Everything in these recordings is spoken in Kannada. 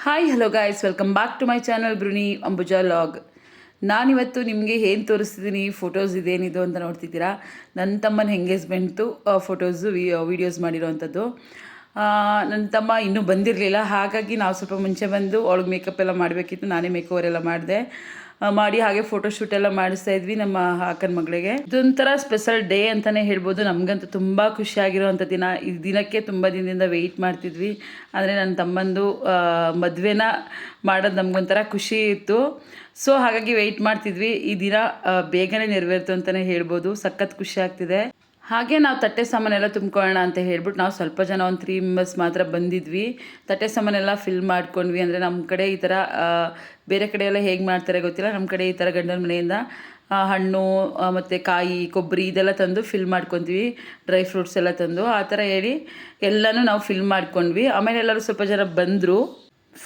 Hi hello guys, welcome back to my channel Bruni Ambuja vlog. ನಾನಿವತ್ತು ನಿಮಗೆ ಏನು ತೋರಿಸ್ತಿದ್ದೀನಿ, ಫೋಟೋಸ್ ಇದೇನಿದು ಅಂತ ನೋಡ್ತಿದ್ದೀರಾ. ನನ್ನ ತಮ್ಮನ ಎಂಗೇಜ್ಮೆಂಟು ಫೋಟೋಸು ವೀಡಿಯೋಸ್ ಮಾಡಿರೋವಂಥದ್ದು. ನನ್ನ ತಮ್ಮ ಇನ್ನೂ ಬಂದಿರಲಿಲ್ಲ, ಹಾಗಾಗಿ ನಾವು ಸ್ವಲ್ಪ ಮುಂಚೆ ಬಂದು ಅವಳಿಗೆ ಮೇಕಪ್ ಎಲ್ಲ ಮಾಡಬೇಕಿತ್ತು. ನಾನೇ ಮೇಕ್ ಓವರ್ ಎಲ್ಲ ಮಾಡಿದೆ, ಮಾಡಿ ಹಾಗೆ ಫೋಟೋಶೂಟ್ ಎಲ್ಲ ಮಾಡಿಸ್ತಾ ಇದ್ವಿ ನಮ್ಮ ಅಕ್ಕನ ಮಗಳಿಗೆ. ಇದೊಂಥರ ಸ್ಪೆಷಲ್ ಡೇ ಅಂತಲೇ ಹೇಳ್ಬೋದು. ನಮಗಂತೂ ತುಂಬ ಖುಷಿಯಾಗಿರೋವಂಥ ದಿನ. ಈ ದಿನಕ್ಕೆ ತುಂಬ ದಿನದಿಂದ ವೆಯ್ಟ್ ಮಾಡ್ತಿದ್ವಿ. ಅಂದರೆ ನನ್ನ ತಮ್ಮಂದು ಮದುವೆನ ಮಾಡೋದು ನಮಗೊಂಥರ ಖುಷಿ ಇತ್ತು. ಸೊ ಹಾಗಾಗಿ ವೆಯ್ಟ್ ಮಾಡ್ತಿದ್ವಿ. ಈ ದಿನ ಬೇಗನೆ ನೆರವೇರ್ತು ಅಂತಲೇ ಹೇಳ್ಬೋದು. ಸಖತ್ ಖುಷಿ ಆಗ್ತಿದೆ. ಹಾಗೆ ನಾವು ತಟ್ಟೆ ಸಾಮಾನೆಲ್ಲ ತುಂಬ್ಕೊಳ್ಳೋಣ ಅಂತ ಹೇಳ್ಬಿಟ್ಟು ನಾವು ಸ್ವಲ್ಪ ಜನ ಒಂದು 3 ಮೆಂಬರ್ಸ್ ಮಾತ್ರ ಬಂದಿದ್ವಿ. ತಟ್ಟೆ ಸಾಮಾನೆಲ್ಲ ಫಿಲ್ ಮಾಡ್ಕೊಂಡ್ವಿ. ಅಂದರೆ ನಮ್ಮ ಕಡೆ ಈ ಥರ ಬೇರೆ ಕಡೆ ಎಲ್ಲ ಹೇಗೆ ಮಾಡ್ತಾರೆ ಗೊತ್ತಿಲ್ಲ, ನಮ್ಮ ಕಡೆ ಈ ಥರ ಗಂಡನ ಮನೆಯಿಂದ ಹಣ್ಣು ಮತ್ತು ಕಾಯಿ, ಕೊಬ್ಬರಿ ಇದೆಲ್ಲ ತಂದು ಫಿಲ್ ಮಾಡ್ಕೊತೀವಿ. ಡ್ರೈ ಫ್ರೂಟ್ಸ್ ಎಲ್ಲ ತಂದು ಆ ಥರ ಹೇಳಿ ಎಲ್ಲನೂ ನಾವು ಫಿಲ್ ಮಾಡ್ಕೊಂಡ್ವಿ. ಆಮೇಲೆ ಎಲ್ಲರೂ ಸ್ವಲ್ಪ ಜನ ಬಂದರು.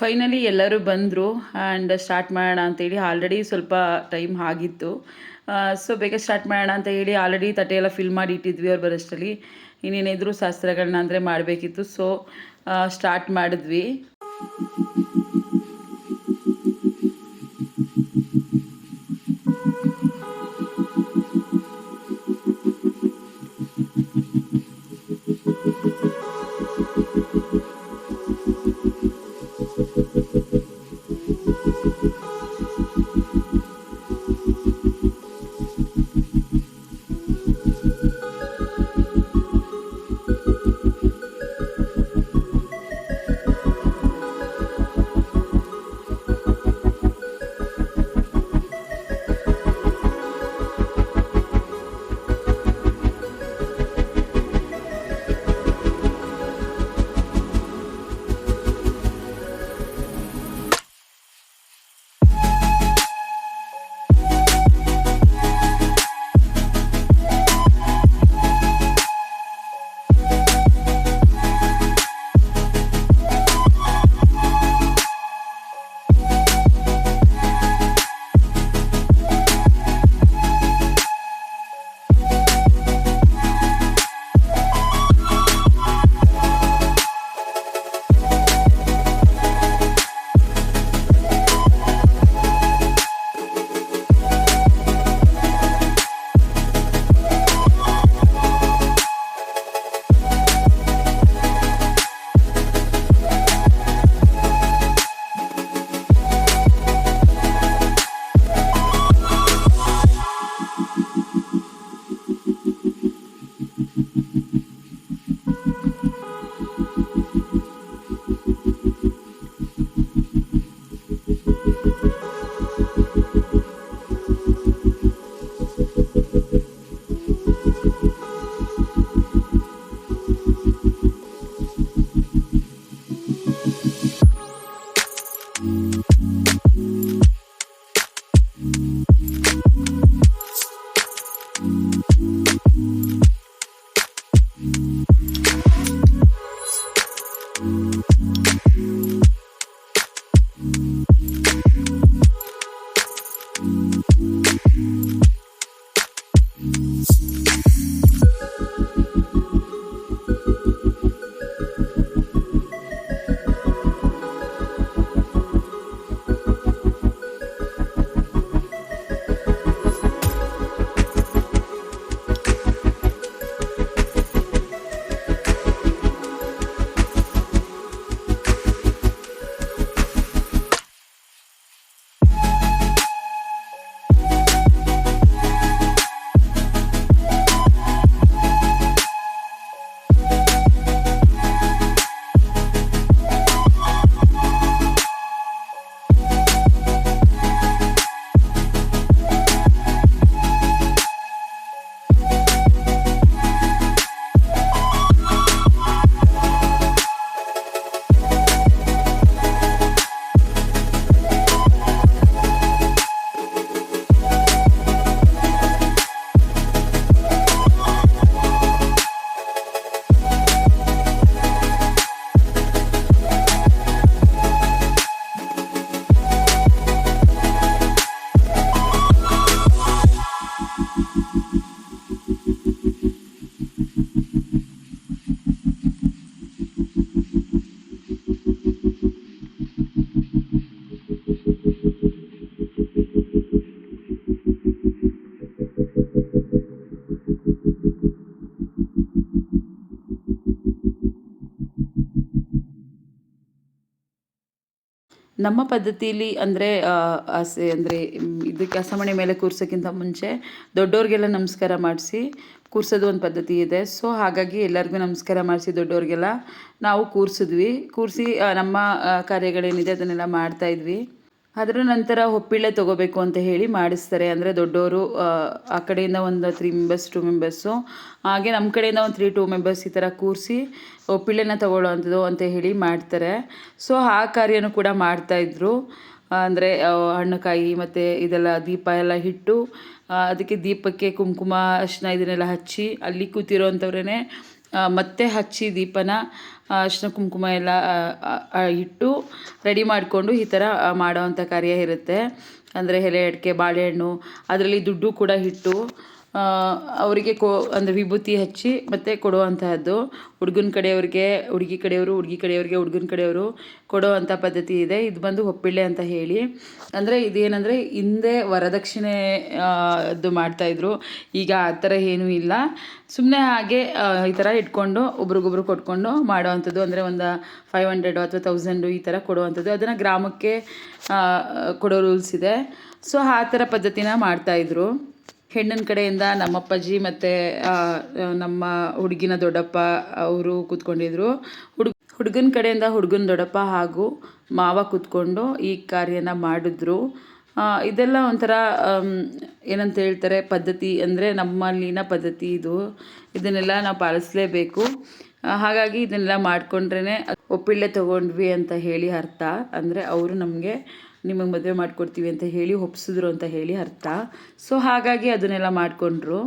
ಫೈನಲಿ ಎಲ್ಲರೂ ಬಂದರು ಆ್ಯಂಡ್ ಸ್ಟಾರ್ಟ್ ಮಾಡೋಣ ಅಂತೇಳಿ. ಆಲ್ರೆಡಿ ಸ್ವಲ್ಪ ಟೈಮ್ ಆಗಿತ್ತು. ಸೊ ಬೇಗ ಸ್ಟಾರ್ಟ್ ಮಾಡೋಣ ಅಂತ ಹೇಳಿ ಆಲ್ರೆಡಿ ತಟ್ಟೆ ಎಲ್ಲ ಫಿಲ್ ಮಾಡಿ ಇಟ್ಟಿದ್ವಿ. ಅವ್ರು ಬರೋಷ್ಟರಲ್ಲಿ ಇನ್ನೇನಿದ್ರು ಶಾಸ್ತ್ರಗಳನ್ನ ಅಂದರೆ ಮಾಡಬೇಕಿತ್ತು. ಸೊ ಸ್ಟಾರ್ಟ್ ಮಾಡಿದ್ವಿ. ನಮ್ಮ ಪದ್ಧತಿಯಲ್ಲಿ ಅಂದರೆ ಅಂದರೆ ಇದಕ್ಕೆ ಹಸಮಣೆ ಮೇಲೆ ಕೂರ್ಸೋಕ್ಕಿಂತ ಮುಂಚೆ ದೊಡ್ಡವ್ರಿಗೆಲ್ಲ ನಮಸ್ಕಾರ ಮಾಡಿಸಿ ಕೂರ್ಸೋದು ಒಂದು ಪದ್ಧತಿ ಇದೆ. ಸೊ ಹಾಗಾಗಿ ಎಲ್ಲರಿಗೂ ನಮಸ್ಕಾರ ಮಾಡಿಸಿ ದೊಡ್ಡವ್ರಿಗೆಲ್ಲ ನಾವು ಕೂರಿಸಿ ನಮ್ಮ ಕಾರ್ಯಗಳೇನಿದೆ ಅದನ್ನೆಲ್ಲ ಮಾಡ್ತಾಯಿದ್ವಿ. ಅದರ ನಂತರ ಹೊಪ್ಪಿಳ್ಳೆ ತೊಗೋಬೇಕು ಅಂತ ಹೇಳಿ ಮಾಡಿಸ್ತಾರೆ. ಅಂದರೆ ದೊಡ್ಡವರು ಆ ಕಡೆಯಿಂದ ಒಂದು 3 ಮೆಂಬರ್ಸ್ 2 ಮೆಂಬರ್ಸು, ಹಾಗೆ ನಮ್ಮ ಕಡೆಯಿಂದ ಒಂದು 2 ಮೆಂಬರ್ಸ್ ಈ ಥರ ಕೂರಿಸಿ ಹೊಪ್ಪಿಳ್ಳೆನ ತೊಗೊಳ್ಳೋ ಅಂಥದ್ದು ಅಂತ ಹೇಳಿ ಮಾಡ್ತಾರೆ. ಸೊ ಆ ಕಾರ್ಯನೂ ಕೂಡ ಮಾಡ್ತಾಯಿದ್ರು. ಅಂದರೆ ಹಣ್ಣುಕಾಯಿ ಮತ್ತು ಇದೆಲ್ಲ ದೀಪ ಎಲ್ಲ ಇಟ್ಟು ಅದಕ್ಕೆ ದೀಪಕ್ಕೆ ಕುಂಕುಮ ಅರಿಶಿನ ಇದನ್ನೆಲ್ಲ ಹಚ್ಚಿ ಅಲ್ಲಿ ಕೂತಿರೋವಂಥವ್ರೇ ಮತ್ತೆ ಹಚ್ಚಿ ದೀಪನ ಅರಿಶಿನ ಕುಂಕುಮ ಎಲ್ಲ ಇಟ್ಟು ರೆಡಿ ಮಾಡಿಕೊಂಡು ಈ ಥರ ಮಾಡೋವಂಥ ಕಾರ್ಯ ಇರುತ್ತೆ. ಅಂದರೆ ಎಲೆ ಅಡಿಕೆ ಬಾಳೆಹಣ್ಣು ಅದರಲ್ಲಿ ದುಡ್ಡು ಕೂಡ ಇಟ್ಟು ಅವರಿಗೆ ಅಂದರೆ ವಿಭೂತಿ ಹಚ್ಚಿ ಮತ್ತು ಕೊಡುವಂತಹದ್ದು. ಹುಡುಗನ ಕಡೆಯವ್ರಿಗೆ ಹುಡುಗಿ ಕಡೆಯವರು, ಹುಡುಗಿ ಕಡೆಯವ್ರಿಗೆ ಹುಡುಗನ ಕಡೆಯವರು ಕೊಡುವಂಥ ಪದ್ಧತಿ ಇದೆ. ಇದು ಬಂದು ಹೊಪ್ಪಿಳ್ಳೆ ಅಂತ ಹೇಳಿ. ಅಂದರೆ ಇದೇನೆಂದರೆ ಹಿಂದೆ ವರದಕ್ಷಿಣೆ ಅದು ಮಾಡ್ತಾಯಿದ್ರು. ಈಗ ಆ ಥರ ಏನೂ ಇಲ್ಲ. ಸುಮ್ಮನೆ ಹಾಗೆ ಈ ಥರ ಇಟ್ಕೊಂಡು ಒಬ್ರಿಗೊಬ್ರು ಕೊಟ್ಕೊಂಡು ಮಾಡೋವಂಥದ್ದು. ಅಂದರೆ ಒಂದು 500 ಅಥವಾ 1000 ಈ ಥರ ಕೊಡುವಂಥದ್ದು. ಅದನ್ನು ಗ್ರಾಮಕ್ಕೆ ಕೊಡೋ ರೂಲ್ಸ್ ಇದೆ. ಸೊ ಆ ಥರ ಪದ್ಧತಿನ ಮಾಡ್ತಾಯಿದ್ರು. ಹೆಣ್ಣಿನ ಕಡೆಯಿಂದ ನಮ್ಮಪ್ಪಾಜಿ ಮತ್ತು ನಮ್ಮ ಹುಡುಗಿನ ದೊಡ್ಡಪ್ಪ ಅವರು ಕೂತ್ಕೊಂಡಿದ್ರು. ಹುಡುಗನ ಕಡೆಯಿಂದ ಹುಡುಗನ ದೊಡ್ಡಪ್ಪ ಹಾಗೂ ಮಾವ ಕೂತ್ಕೊಂಡು ಈ ಕಾರ್ಯನ ಮಾಡಿದ್ರು. ಇದೆಲ್ಲ ಒಂಥರ ಏನಂತ ಹೇಳ್ತಾರೆ ಪದ್ಧತಿ, ಅಂದರೆ ನಮ್ಮಲ್ಲಿನ ಪದ್ಧತಿ ಇದು. ಇದನ್ನೆಲ್ಲ ನಾವು ಪಾಲಿಸಲೇಬೇಕು. ಹಾಗಾಗಿ ಇದನ್ನೆಲ್ಲ ಮಾಡಿಕೊಂಡ್ರೇ ಒಪ್ಪಿಳ್ಳೆ ತೊಗೊಂಡ್ವಿ ಅಂತ ಹೇಳಿ ಅರ್ಥ. ಅಂದರೆ ಅವರು ನಮಗೆ ನಿಮಗೆ ಮದುವೆ ಮಾಡಿಕೊಡ್ತೀವಿ ಅಂತ ಹೇಳಿ ಒಪ್ಸಿದ್ರು ಅಂತ ಹೇಳಿ ಅರ್ಥ. ಸೊ ಹಾಗಾಗಿ ಅದನ್ನೆಲ್ಲ ಮಾಡಿಕೊಂಡ್ರು.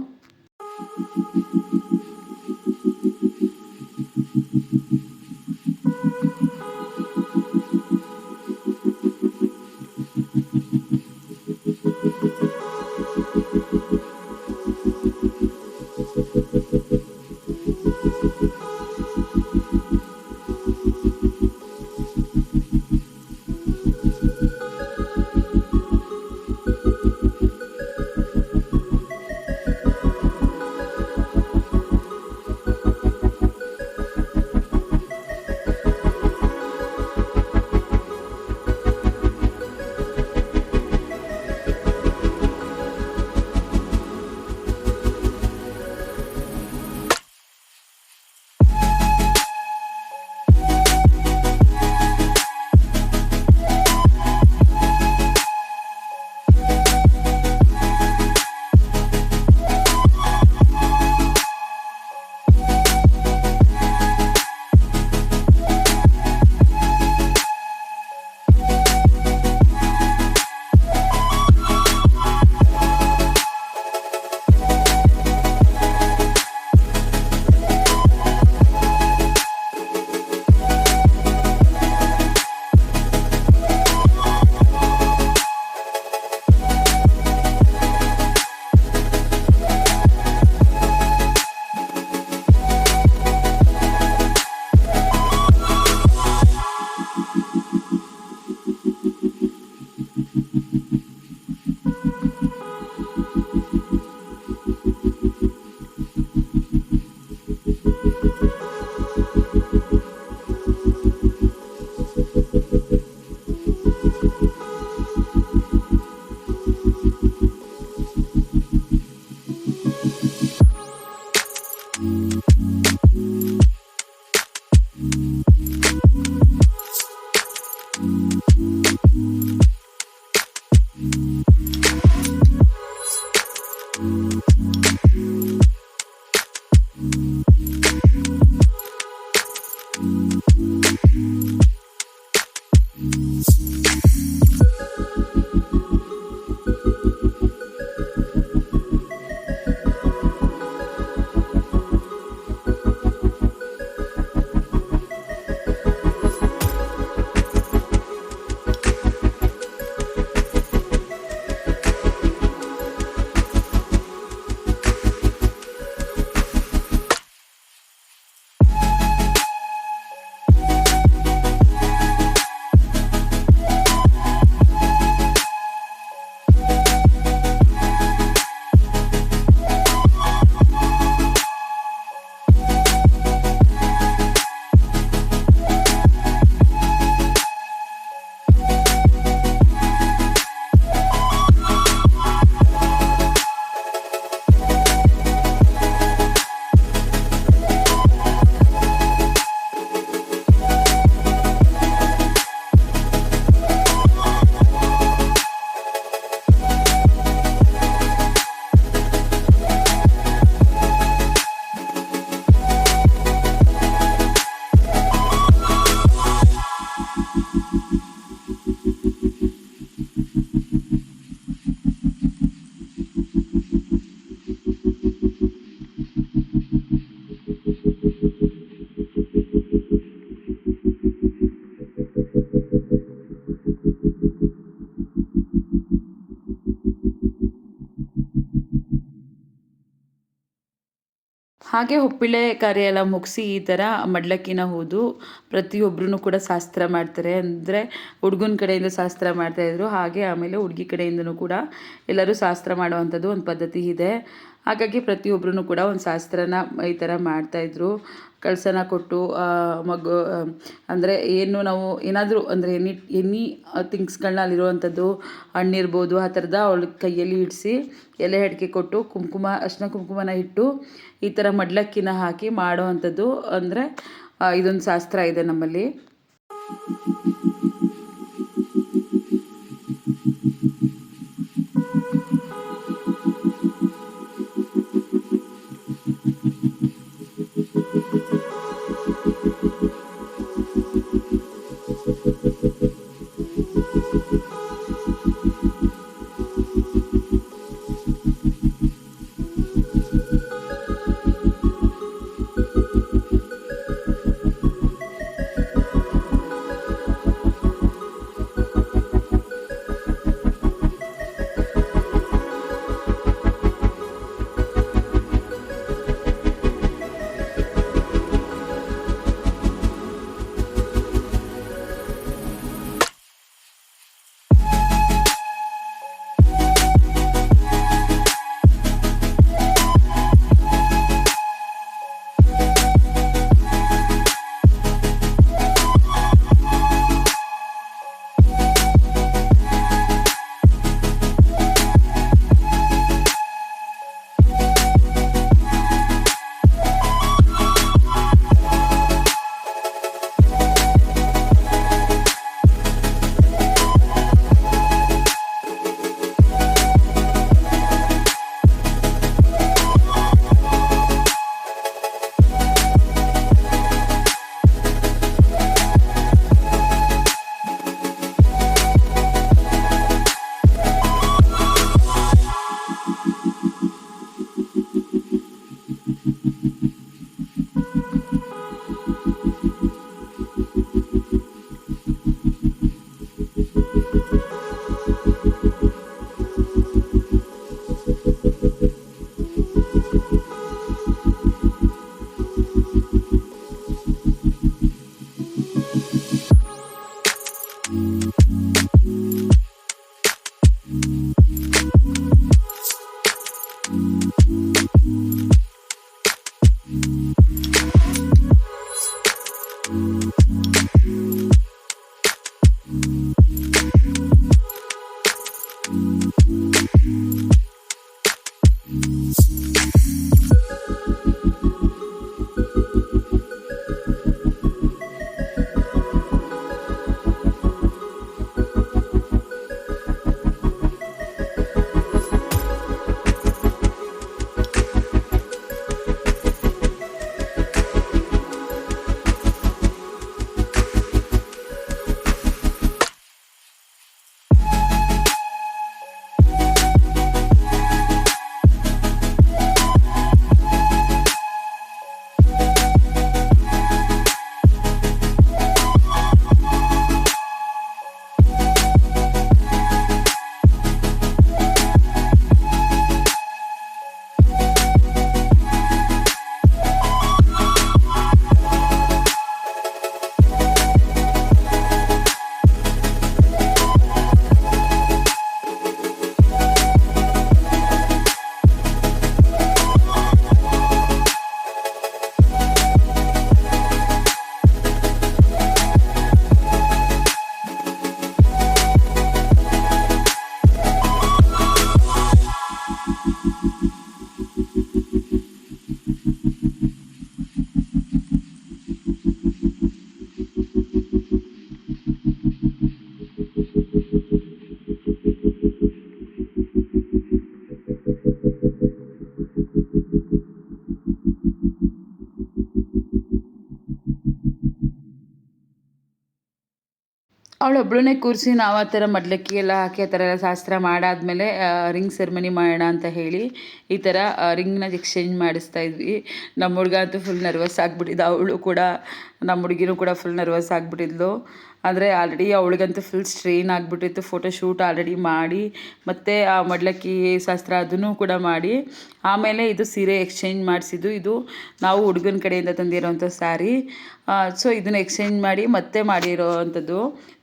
ಹಾಗೆ ಹೊಪ್ಪಿಳೆ ಕಾರ್ಯ ಎಲ್ಲ ಮುಗಿಸಿ ಈ ಥರ ಮಡ್ಲಕ್ಕಿನ ಹೋದು ಪ್ರತಿಯೊಬ್ಬರೂ ಕೂಡ ಶಾಸ್ತ್ರ ಮಾಡ್ತಾರೆ. ಅಂದರೆ ಹುಡುಗನ ಕಡೆಯಿಂದ ಶಾಸ್ತ್ರ ಮಾಡ್ತಾಯಿದ್ರು, ಹಾಗೆ ಆಮೇಲೆ ಹುಡುಗಿ ಕಡೆಯಿಂದನೂ ಕೂಡ ಎಲ್ಲರೂ ಶಾಸ್ತ್ರ ಮಾಡುವಂಥದ್ದು ಒಂದು ಪದ್ಧತಿ ಇದೆ. ಹಾಗಾಗಿ ಪ್ರತಿಯೊಬ್ಬರೂ ಕೂಡ ಒಂದು ಶಾಸ್ತ್ರನ ಈ ಥರ ಮಾಡ್ತಾಯಿದ್ರು. ಕಳಸನ ಕೊಟ್ಟು ಮಗು ಅಂದರೆ ಏನು ನಾವು ಏನಾದರೂ ಅಂದರೆ ಎನಿ ಥಿಂಗ್ಸ್ಗಳನ್ನ ಅಲ್ಲಿರುವಂಥದ್ದು ಹಣ್ಣಿರ್ಬೋದು ಆ ಥರದ ಅವಳ ಕೈಯಲ್ಲಿ ಇಡಿಸಿ ಎಲೆ ಅಡಿಕೆ ಕೊಟ್ಟು ಅರಿಶಿನ ಕುಂಕುಮನ ಇಟ್ಟು ಈ ಥರ ಮಡ್ಲಕ್ಕಿನ ಹಾಕಿ ಮಾಡುವಂಥದ್ದು ಅಂದರೆ ಇದೊಂದು ಶಾಸ್ತ್ರ ಇದೆ ನಮ್ಮಲ್ಲಿ. ಅವಳೊಬ್ಬಳನ್ನೇ ಕೂರಿಸಿ ನಾವು ಆ ಥರ ಮಡ್ಲಕ್ಕಿ ಎಲ್ಲ ಹಾಕಿ ಆ ಥರ ಎಲ್ಲ ಶಾಸ್ತ್ರ ಮಾಡಾದಮೇಲೆ ರಿಂಗ್ ಸೆರೆಮನಿ ಮಾಡೋಣ ಅಂತ ಹೇಳಿ ಈ ಥರ ರಿಂಗ್ನ ಎಕ್ಸ್ಚೇಂಜ್ ಮಾಡಿಸ್ತಾ ಇದ್ವಿ. ನಮ್ಮ ಹುಡುಗ ಅಂತೂ ಫುಲ್ ನರ್ವಸ್ ಆಗಿಬಿಟ್ಟಿದ್ದ, ಅವಳು ಕೂಡ ನಮ್ಮ ಹುಡುಗಿನೂ ಕೂಡ ಫುಲ್ ನರ್ವಸ್ ಆಗಿಬಿಟ್ಟಿದ್ಲು. ಅಂದರೆ ಆಲ್ರೆಡಿ ಅವಳಿಗಂತೂ ಫುಲ್ ಸ್ಟ್ರೈನ್ ಆಗಿಬಿಟ್ಟಿತ್ತು. ಫೋಟೋಶೂಟ್ ಆಲ್ರೆಡಿ ಮಾಡಿ ಮತ್ತು ಆ ಮಡ್ಲಕ್ಕಿ ಶಾಸ್ತ್ರ ಅದನ್ನು ಕೂಡ ಮಾಡಿ ಆಮೇಲೆ ಇದು ಸೀರೆ ಎಕ್ಸ್ಚೇಂಜ್ ಮಾಡಿಸಿದ್ದು. ಇದು ನಾವು ಹುಡುಗನ ಕಡೆಯಿಂದ ತಂದಿರೋವಂಥ ಸ್ಯಾರಿ. ಸೊ ಇದನ್ನು ಎಕ್ಸ್ಚೇಂಜ್ ಮಾಡಿ ಮತ್ತೆ ಮಾಡಿರೋ ಅಂಥದ್ದು.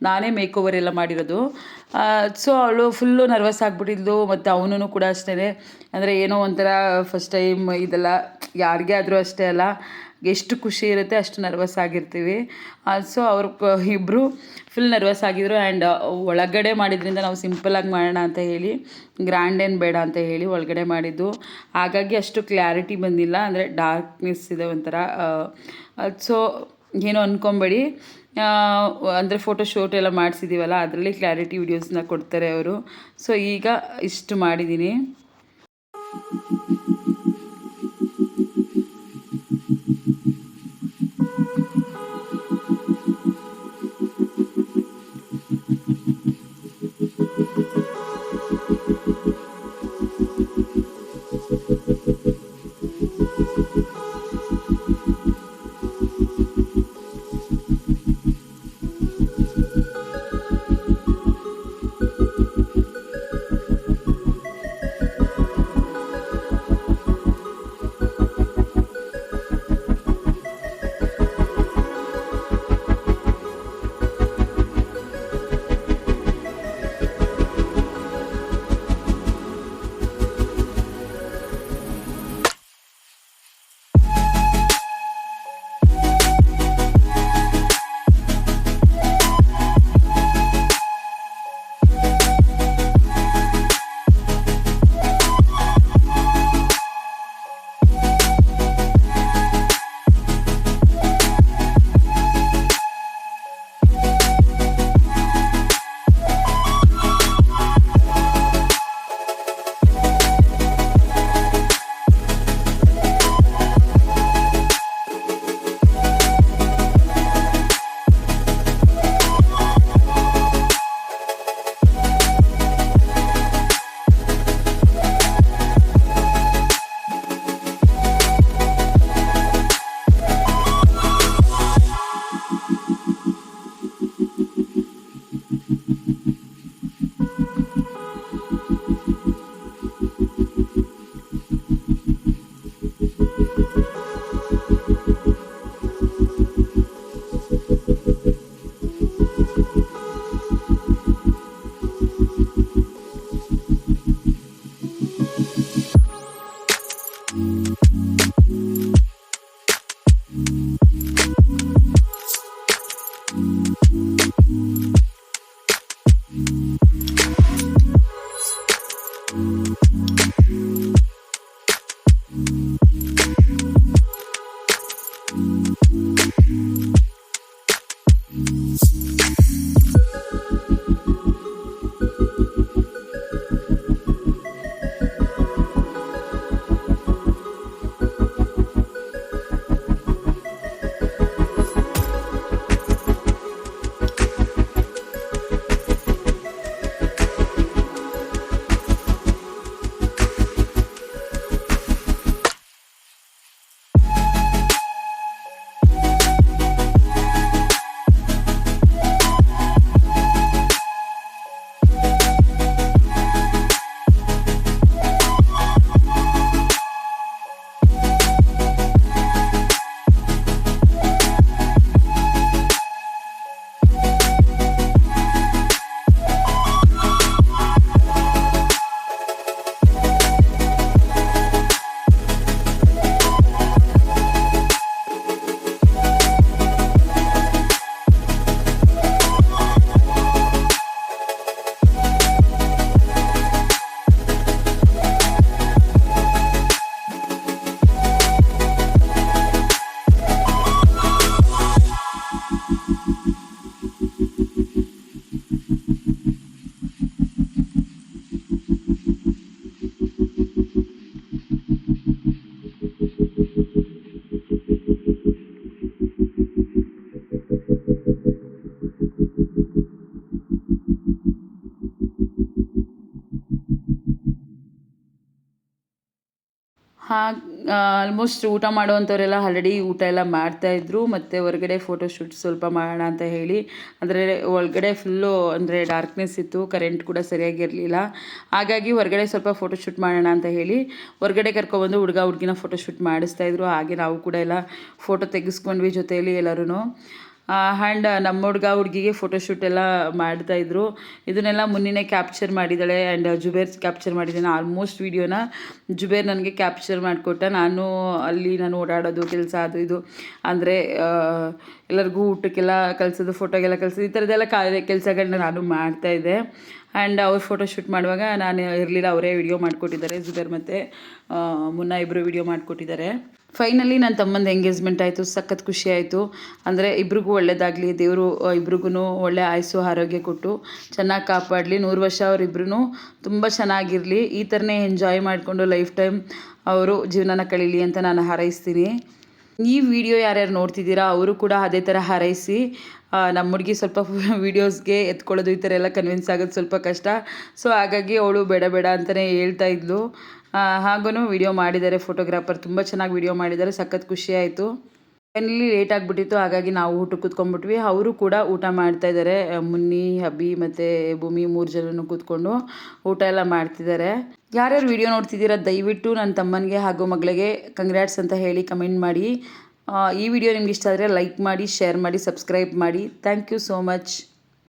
ನಾನೇ ಮೇಕ್ ಓವರ್ ಎಲ್ಲ ಮಾಡಿರೋದು. ಸೊ ಅವಳು ಫುಲ್ಲು ನರ್ವಸ್ ಆಗಿಬಿಟ್ಟಿದ್ಲು. ಮತ್ತು ಅವನು ಕೂಡ ಅಷ್ಟೇ, ಅಂದರೆ ಏನೋ ಒಂಥರ ಫಸ್ಟ್ ಟೈಮ್ ಇದೆಲ್ಲ ಯಾರಿಗೇ ಆದರೂ ಅಷ್ಟೇ ಅಲ್ಲ, ಎಷ್ಟು ಖುಷಿ ಇರುತ್ತೆ ಅಷ್ಟು ನರ್ವಸ್ ಆಗಿರ್ತೀವಿ. ಸೊ ಅವ್ರು ಇಬ್ಬರು ಫುಲ್ ನರ್ವಸ್ ಆಗಿದ್ರು. ಆ್ಯಂಡ್ ಒಳಗಡೆ ಮಾಡಿದ್ರಿಂದ ನಾವು ಸಿಂಪಲಾಗಿ ಮಾಡೋಣ ಅಂತ ಹೇಳಿ, ಗ್ರ್ಯಾಂಡ್ ಏನು ಬೇಡ ಅಂತ ಹೇಳಿ ಒಳಗಡೆ ಮಾಡಿದ್ದು. ಹಾಗಾಗಿ ಅಷ್ಟು ಕ್ಲಾರಿಟಿ ಬಂದಿಲ್ಲ, ಅಂದರೆ ಡಾರ್ಕ್ನೆಸ್ ಇದೆ ಒಂಥರ. ಸೊ ಏನೋ ಅಂದ್ಕೊಬೇಡಿ, ಅಂದರೆ ಫೋಟೋಶೂಟ್ ಎಲ್ಲ ಮಾಡಿಸಿದ್ದೀವಲ್ಲ ಅದರಲ್ಲಿ ಕ್ಲಾರಿಟಿ ವೀಡಿಯೋಸ್ನ ಕೊಡ್ತಾರೆ ಅವರು. ಸೊ ಈಗ ಇಷ್ಟು ಮಾಡಿದ್ದೀನಿ. ಆಲ್ಮೋಸ್ಟ್ ಊಟ ಮಾಡುವಂಥವರೆಲ್ಲ ಆಲ್ರೆಡಿ ಊಟ ಎಲ್ಲ ಮಾಡ್ತಾಯಿದ್ರು, ಮತ್ತು ಹೊರಗಡೆ ಫೋಟೋಶೂಟ್ ಸ್ವಲ್ಪ ಮಾಡೋಣ ಅಂತ ಹೇಳಿ, ಅಂದರೆ ಒಳಗಡೆ ಫುಲ್ಲು ಅಂದರೆ ಡಾರ್ಕ್ನೆಸ್ ಇತ್ತು, ಕರೆಂಟ್ ಕೂಡ ಸರಿಯಾಗಿರಲಿಲ್ಲ. ಹಾಗಾಗಿ ಹೊರಗಡೆ ಸ್ವಲ್ಪ ಫೋಟೋಶೂಟ್ ಮಾಡೋಣ ಅಂತ ಹೇಳಿ ಹೊರಗಡೆ ಕರ್ಕೊಬಂದು ಹುಡುಗಿನ ಫೋಟೋಶೂಟ್ ಮಾಡಿಸ್ತಾಯಿದ್ರು. ಹಾಗೆ ನಾವು ಕೂಡ ಎಲ್ಲ ಫೋಟೋ ತೆಗೆಸ್ಕೊಂಡ್ವಿ ಜೊತೆಯಲ್ಲಿ ಎಲ್ಲರೂ. ಆ್ಯಂಡ್ ನಮ್ಮ ಹುಡುಗಿಗೆ ಫೋಟೋಶೂಟ್ ಎಲ್ಲ ಮಾಡ್ತಾಯಿದ್ರು. ಇದನ್ನೆಲ್ಲ ಮುನ್ನಿನೇ ಕ್ಯಾಪ್ಚರ್ ಮಾಡಿದ್ದಾಳೆ ಆ್ಯಂಡ್ ಜುಬೇರ್ ಕ್ಯಾಪ್ಚರ್ ಮಾಡಿದ್ದಾನೆ. ಆಲ್ಮೋಸ್ಟ್ ವೀಡಿಯೋನ ಜುಬೇರ್ ನನಗೆ ಕ್ಯಾಪ್ಚರ್ ಮಾಡಿಕೊಟ್ಟ. ನಾನು ಓಡಾಡೋದು ಕೆಲಸ ಅದು ಇದು ಅಂದರೆ ಎಲ್ಲರಿಗೂ ಊಟಕ್ಕೆಲ್ಲ ಕಲಿಸೋದು, ಫೋಟೋಗೆಲ್ಲ ಕಲಿಸೋದು, ಈ ಥರದ್ದೆಲ್ಲ ಕೆಲಸಗಳನ್ನ ನಾನು ಮಾಡ್ತಾಯಿದ್ದೆ. ಆ್ಯಂಡ್ ಅವ್ರು ಫೋಟೋಶೂಟ್ ಮಾಡುವಾಗ ನಾನು ಇರಲಿಲ್ಲ, ಅವರೇ ವಿಡಿಯೋ ಮಾಡಿಕೊಟ್ಟಿದ್ದಾರೆ. ಜುಬೇರ್ ಮತ್ತು ಮುನ್ನ ಇಬ್ಬರು ವಿಡಿಯೋ ಮಾಡಿಕೊಟ್ಟಿದ್ದಾರೆ. ಫೈನಲಿ ನನ್ನ ತಮ್ಮಂದು ಎಂಗೇಜ್ಮೆಂಟ್ ಆಯಿತು. ಸಖತ್ ಖುಷಿ ಆಯಿತು. ಅಂದರೆ ಇಬ್ರಿಗೂ ಒಳ್ಳೆಯದಾಗಲಿ, ದೇವರು ಇಬ್ರಿಗೂ ಒಳ್ಳೆ ಆಯುಸ್ಸು ಆರೋಗ್ಯ ಕೊಟ್ಟು ಚೆನ್ನಾಗಿ ಕಾಪಾಡಲಿ. 100 ವರ್ಷ ಅವರಿಬ್ರು ತುಂಬ ಚೆನ್ನಾಗಿರಲಿ. ಈ ಥರನೇ ಎಂಜಾಯ್ ಮಾಡಿಕೊಂಡು ಲೈಫ್ ಟೈಮ್ ಅವರು ಜೀವನನ ಕಳೀಲಿ ಅಂತ ನಾನು ಹಾರೈಸ್ತೀನಿ. ಈ ವಿಡಿಯೋ ಯಾರ್ಯಾರು ನೋಡ್ತಿದ್ದೀರಾ ಅವರು ಕೂಡ ಅದೇ ಥರ ಹಾರೈಸಿ. ನಮ್ಮ ಹುಡುಗಿ ಸ್ವಲ್ಪ ವೀಡಿಯೋಸ್ಗೆ ಎತ್ಕೊಳ್ಳೋದು ಈ ಥರ ಎಲ್ಲ ಕನ್ವಿನ್ಸ್ ಆಗೋದು ಸ್ವಲ್ಪ ಕಷ್ಟ. ಸೊ ಹಾಗಾಗಿ ಅವಳು ಬೇಡ ಬೇಡ ಅಂತಲೇ ಹೇಳ್ತಾ ಇದ್ಲು. ಹಾಗೂ ವಿಡಿಯೋ ಮಾಡಿದ್ದಾರೆ ಫೋಟೋಗ್ರಾಫರ್, ತುಂಬ ಚೆನ್ನಾಗಿ ವಿಡಿಯೋ ಮಾಡಿದ್ದಾರೆ. ಸಖತ್ ಖುಷಿ ಆಯಿತು. ಫೈನಲಿ ಲೇಟ್ ಆಗಿಬಿಟ್ಟಿತ್ತು, ಹಾಗಾಗಿ ನಾವು ಊಟಕ್ಕೆ ಕೂತ್ಕೊಂಡ್ಬಿಟ್ವಿ. ಅವರು ಕೂಡ ಊಟ ಮಾಡ್ತಾಯಿದ್ದಾರೆ. ಮುನ್ನಿ, ಅಬ್ಬಿ ಮತ್ತು ಭೂಮಿ 3 ಜನನು ಕೂತ್ಕೊಂಡು ಊಟ ಎಲ್ಲ ಮಾಡ್ತಿದ್ದಾರೆ. ಯಾರ್ಯಾರು ವಿಡಿಯೋ ನೋಡ್ತಿದ್ದೀರಾ ದಯವಿಟ್ಟು ನನ್ನ ತಮ್ಮನಿಗೆ ಹಾಗೂ ಮಗಳಿಗೆ ಕಂಗ್ರ್ಯಾಟ್ಸ್ ಅಂತ ಹೇಳಿ ಕಮೆಂಟ್ ಮಾಡಿ. ಈ ವಿಡಿಯೋ ನಿಮ್ಗೆ ಇಷ್ಟ ಆದರೆ ಲೈಕ್ ಮಾಡಿ, ಶೇರ್ ಮಾಡಿ, ಸಬ್ಸ್ಕ್ರೈಬ್ ಮಾಡಿ. Thank you so much.